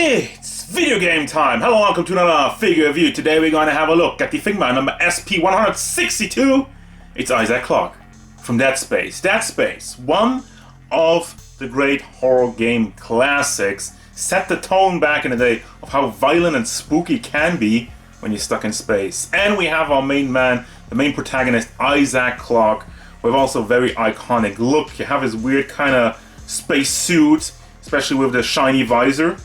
It's video game time! Hello, welcome to another figure review. Today we're going to have a look at the figma number SP162. It's Isaac Clarke from Deadspace. Deadspace, one of the great horror game classics, set the tone back in the day of how violent and spooky it can be when you're stuck in space. And we have our main man, the main protagonist, Isaac Clarke, with also a very iconic look. You have his weird kind of space suit, especially with the shiny visor,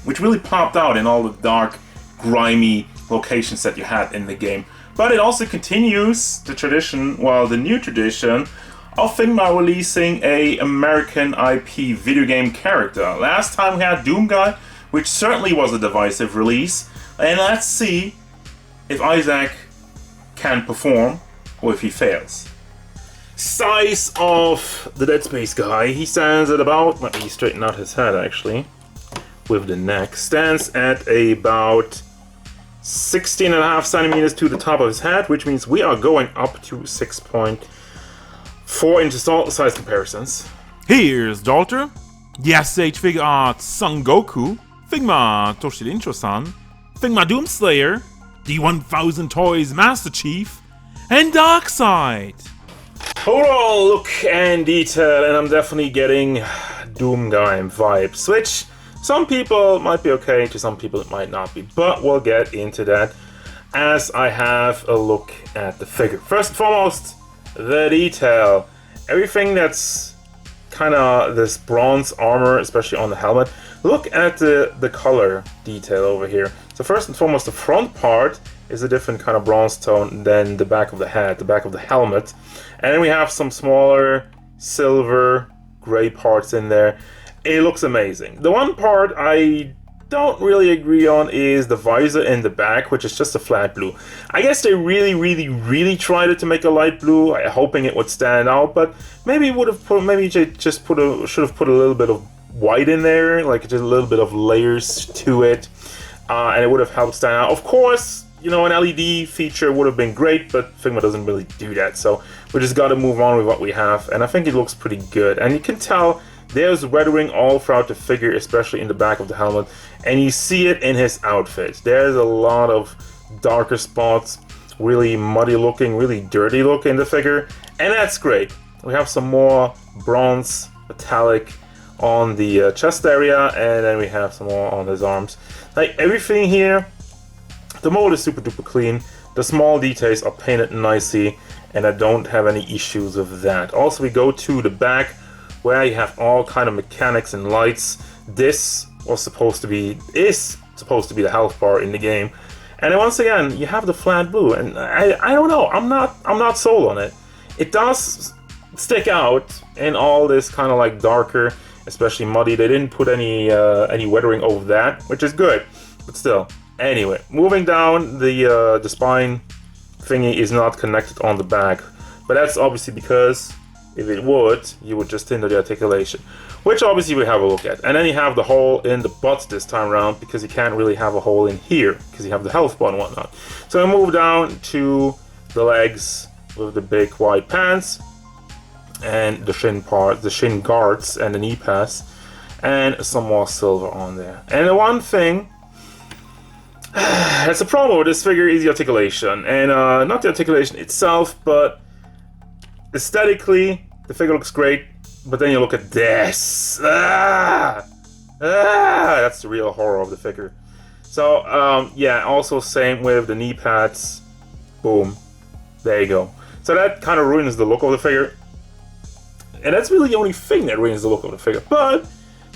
which really popped out in all the dark, grimy locations that you had in the game. But it also continues the tradition, well, the new tradition, of Figma releasing a American IP video game character. Last time we had Doom Guy, which certainly was a divisive release. And let's see if Isaac can perform or if he fails. Size of the Deadspace guy, he stands at about, let me straighten out his head actually, with the neck, stands at about 16.5 centimeters to the top of his head, which means we are going up to 6.4 inches tall size comparisons. Here's Dalter, the SH Figure Arts Son Goku, Figma Toshida Intro-san, Figma Doomslayer, the 1000 Toys Master Chief, and Darkseid. Overall look and detail, and I'm definitely getting Doom Guy vibes, which some people might be okay, to some people it might not be, but we'll get into that as I have a look at the figure. First and foremost, the detail. Everything that's kind of this bronze armor, especially on the helmet. Look at the color detail over here. So first and foremost, the front part is a different kind of bronze tone than the back of the head, the back of the helmet. And then we have some smaller silver gray parts in there. It looks amazing. The one part I don't really agree on is the visor in the back, which is just a flat blue. I guess they really tried it to make a light blue, hoping it would stand out, but maybe it would have put, should have put a little bit of white in there, like just a little bit of layers to it, and it would have helped stand out. Of course, you know, an LED feature would have been great, but Figma doesn't really do that, so we just got to move on with what we have, and I think it looks pretty good. And you can tell there's weathering all throughout the figure, especially in the back of the helmet, and you see it in his outfit. There's a lot of darker spots, really muddy looking, really dirty look in the figure, and that's great. We have some more bronze metallic on the chest area, and then we have some more on his arms. Like everything here, the mold is super duper clean. The small details are painted nicely, and I don't have any issues with that. Also, we go to the back, where you have all kind of mechanics and lights. This is supposed to be the health bar in the game, and then once again you have the flat blue, and I don't know, I'm not sold on it. It does stick out in all this kind of like darker, especially muddy. They didn't put any weathering over that, which is good, but still. Anyway, moving down, the spine thingy is not connected on the back, but that's obviously because if it would, you would just hinder the articulation, which obviously we have a look at. And then you have the hole in the butt this time around, because you can't really have a hole in here because you have the health bar and whatnot. So we move down to the legs with the big wide pants and the shin part, the shin guards and the knee pads, and some more silver on there. And the one thing that's a problem with this figure is the articulation, and not the articulation itself, but aesthetically, the figure looks great, but then you look at this. That's the real horror of the figure. So, yeah, also same with the knee pads. Boom. There you go. So that kind of ruins the look of the figure. And that's really the only thing that ruins the look of the figure. But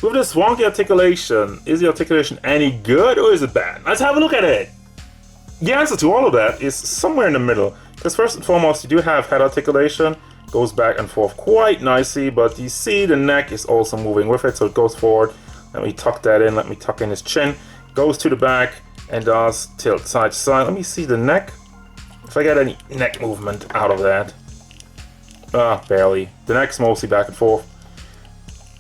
with this wonky articulation, is the articulation any good or is it bad? Let's have a look at it. The answer to all of that is somewhere in the middle. Because first and foremost, you do have head articulation, goes back and forth quite nicely, but you see the neck is also moving with it, so it goes forward. Let me tuck that in, let me tuck in his chin, goes to the back and does tilt side to side. Let me see the neck, if I get any neck movement out of that. Barely. The neck's mostly back and forth.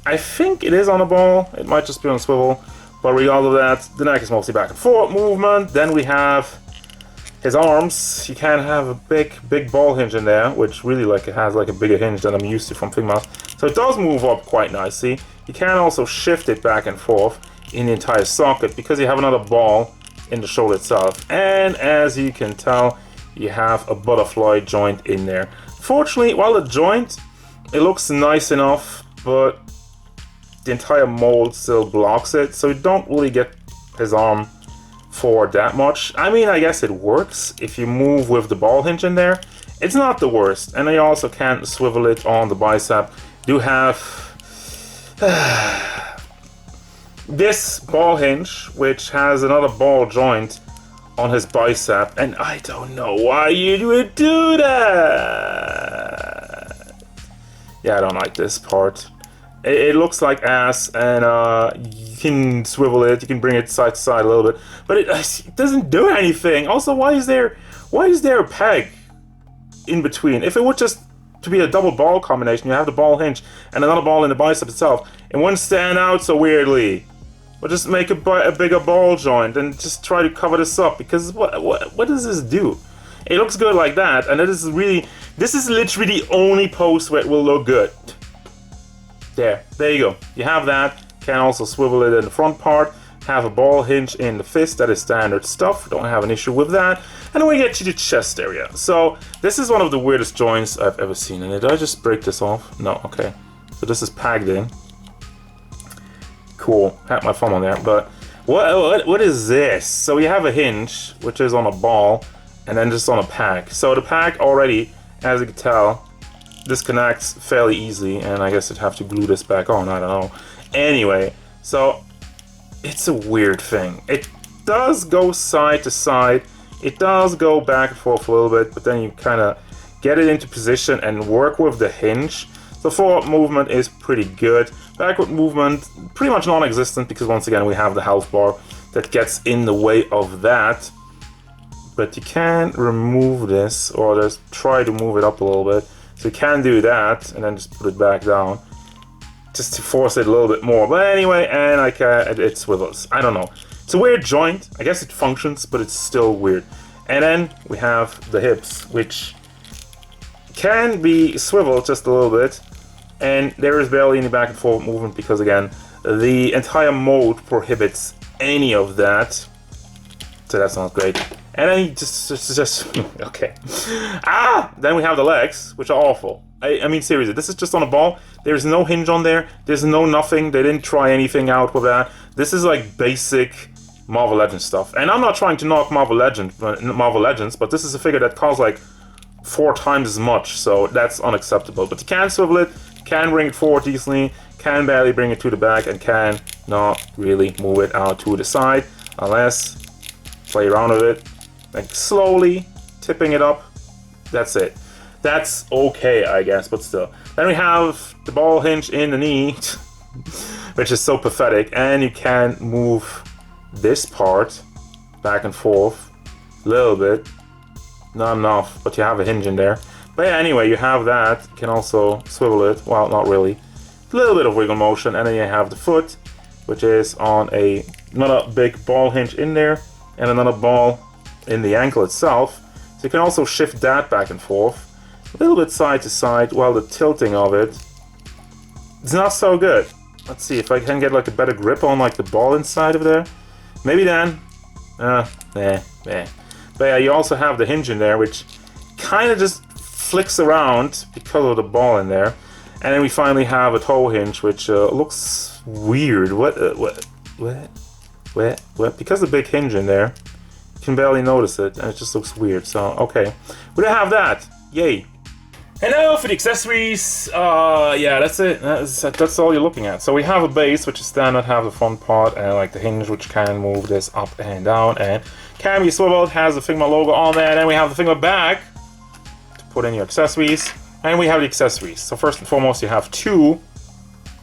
I think it is on a ball, it might just be on a swivel, but regardless of that, the neck is mostly back and forth movement. Then we have his arms. You can have a big ball hinge in there, which really it has like a bigger hinge than I'm used to from Figma. So it does move up quite nicely. You can also shift it back and forth. in the entire socket because you have another ball in the shoulder itself. And as you can tell, you have a butterfly joint in there. Fortunately, while the joint, it looks nice enough, but the entire mold still blocks it, so you don't really get his arm forward that much. I mean, I guess it works if you move with the ball hinge in there. It's not the worst, and you also can't swivel it on the bicep. You have this ball hinge, which has another ball joint on his bicep, and I don't know why you would do that. Yeah, I don't like this part. It looks like ass, and you can swivel it, you can bring it side to side a little bit, but it doesn't do anything. Also, why is there a peg in between? If it were just to be a double ball combination, you have the ball hinge and another ball in the bicep itself, it wouldn't stand out so weirdly. But just make a bigger ball joint and just try to cover this up, because what does this do? It looks good like that, and this is literally the only post where it will look good. There you go. You have that. Can also swivel it in the front part. Have a ball hinge in the fist. That is standard stuff. Don't have an issue with that. And then we get to the chest area. So this is one of the weirdest joints I've ever seen. And did I just break this off? No. Okay. So this is pegged in. Cool. Had my thumb on there. But what is this? So we have a hinge, which is on a ball, and then just on a peg. So the peg already, as you can tell, disconnects fairly easily, and I guess I'd have to glue this back on, I don't know. Anyway, so it's a weird thing. It does go side to side, it does go back and forth a little bit, but then you kind of get it into position and work with the hinge. The forward movement is pretty good. Backward movement, pretty much non-existent, because once again we have the health bar that gets in the way of that. But you can remove this, or just try to move it up a little bit. So you can do that, and then just put it back down, just to force it a little bit more. But anyway, and it swivels. I don't know. It's a weird joint. I guess it functions, but it's still weird. And then we have the hips, which can be swiveled just a little bit, and there is barely any back and forth movement because, again, the entire mold prohibits any of that. So that's not great. And then just okay. Then we have the legs, which are awful. I mean, seriously, this is just on a ball. There's no hinge on there. There's no nothing. They didn't try anything out with that. This is like basic Marvel Legends stuff. And I'm not trying to knock Marvel Legends, but this is a figure that costs like 4 times as much, so that's unacceptable. But you can swivel it, can bring it forward decently, can barely bring it to the back, and can not really move it out to the side, unless play around with it. Like slowly tipping it up. That's it. That's okay, I guess, but still. Then we have the ball hinge in the knee, which is so pathetic, and you can move this part back and forth a little bit. Not enough, but you have a hinge in there. But yeah, anyway, you have that. You can also swivel it. Well, not really. A little bit of wiggle motion, and then you have the foot, which is on another big ball hinge in there, and another ball in the ankle itself. So you can also shift that back and forth a little bit side to side, while the tilting of it is not so good. Let's see if I can get like a better grip on like the ball inside of there. Maybe then. But yeah, you also have the hinge in there, which kind of just flicks around because of the ball in there. And then we finally have a toe hinge, which looks weird. What? Because the big hinge in there, you can barely notice it, and it just looks weird. So, okay. We don't have that. Yay. And now for the accessories, yeah, that's it. That's all you're looking at. So we have a base, which is standard, have the front part, and like the hinge, which can move this up and down, and can be swiveled, has the Figma logo on there. And then we have the Figma bag to put in your accessories, and we have the accessories. So first and foremost, you have 2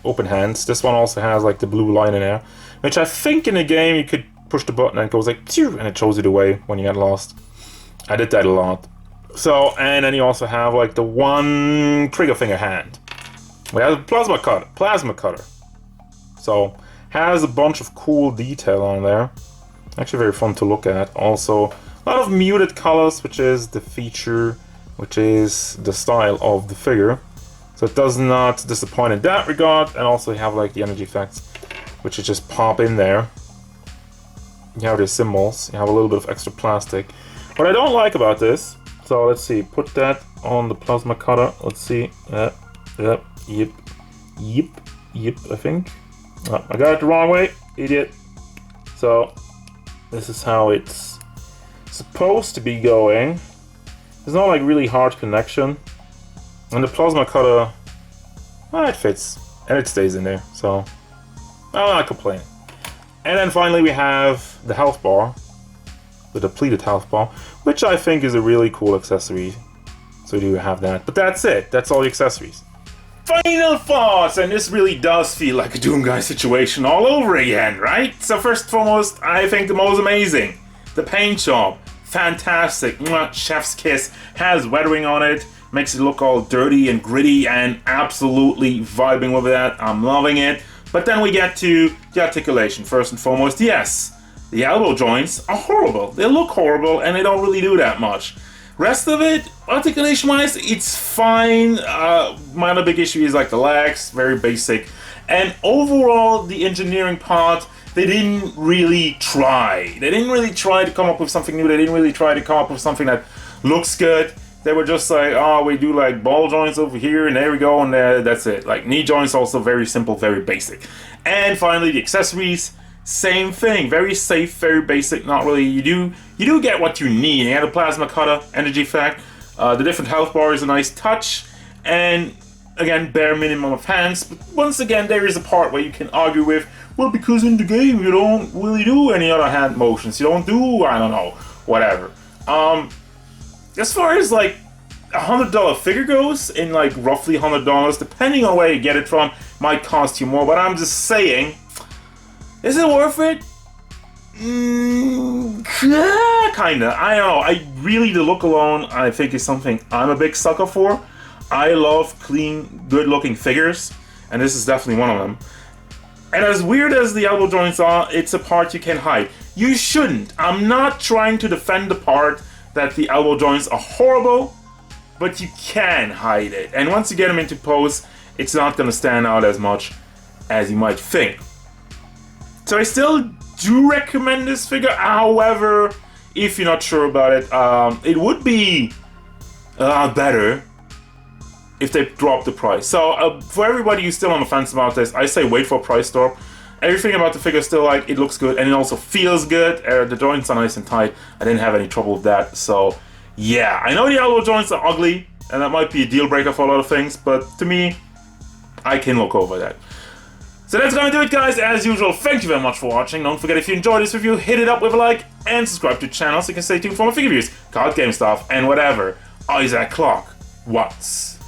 open hands. This one also has like the blue line in there, which I think in the game you could push the button and it goes like, and it shows you the way when you get lost. I did that a lot. So, and then you also have like the 1 trigger finger hand. We have a plasma cutter. So, has a bunch of cool detail on there. Actually very fun to look at. Also, a lot of muted colors, which is the feature, which is the style of the figure. So it does not disappoint in that regard. And also you have like the energy effects which you just pop in there. You have your symbols, you have a little bit of extra plastic. What I don't like about this, so let's see, put that on the plasma cutter, let's see, yep, I think. Oh, I got it the wrong way, idiot. So, this is how it's supposed to be going. There's no like really hard connection. And the plasma cutter, well, it fits, and it stays in there, so I'm not complaining. And then finally we have the health bar, the depleted health bar, which I think is a really cool accessory. So you do have that, but that's it. That's all the accessories. Final thoughts, and this really does feel like a Doom Guy situation all over again, right? So first and foremost, I think the most amazing, the paint job, fantastic. Mwah, chef's kiss, has weathering on it, makes it look all dirty and gritty, and absolutely vibing with that. I'm loving it. But then we get to the articulation. First and foremost, yes, the elbow joints are horrible. They look horrible and they don't really do that much. Rest of it, articulation-wise, it's fine. My other big issue is like the legs, very basic. And overall, the engineering part, they didn't really try. They didn't really try to come up with something new. They didn't really try to come up with something that looks good. They were just like, oh, we do like ball joints over here, and there we go, and that's it. Like knee joints, also very simple, very basic. And finally, the accessories, same thing, very safe, very basic. Not really. You do get what you need. You have a plasma cutter, energy effect. The different health bar is a nice touch, and again, bare minimum of hands. But once again, there is a part where you can argue with, well, because in the game you don't really do any other hand motions. You don't do, I don't know, whatever. As far as like $100 figure goes, in like roughly $100, depending on where you get it from, might cost you more. But I'm just saying, is it worth it? Kinda. I don't know. I really, the look alone, I think is something I'm a big sucker for. I love clean, good-looking figures, and this is definitely one of them. And as weird as the elbow joints are, it's a part you can hide. You shouldn't. I'm not trying to defend the part that the elbow joints are horrible, but you can hide it. And once you get them into pose, it's not going to stand out as much as you might think. So I still do recommend this figure. However, if you're not sure about it, it would be a lot better if they drop the price. So for everybody who's still on the fence about this, I say wait for a price drop. Everything about the figure is still like, it looks good and it also feels good. The joints are nice and tight. I didn't have any trouble with that. So yeah, I know the elbow joints are ugly and that might be a deal breaker for a lot of things, but to me, I can look over that. So that's gonna do it, guys. As usual, thank you very much for watching. Don't forget, if you enjoyed this review, hit it up with a like and subscribe to the channel so you can stay tuned for more figure reviews, card game stuff, and whatever. Isaac Clarke, what's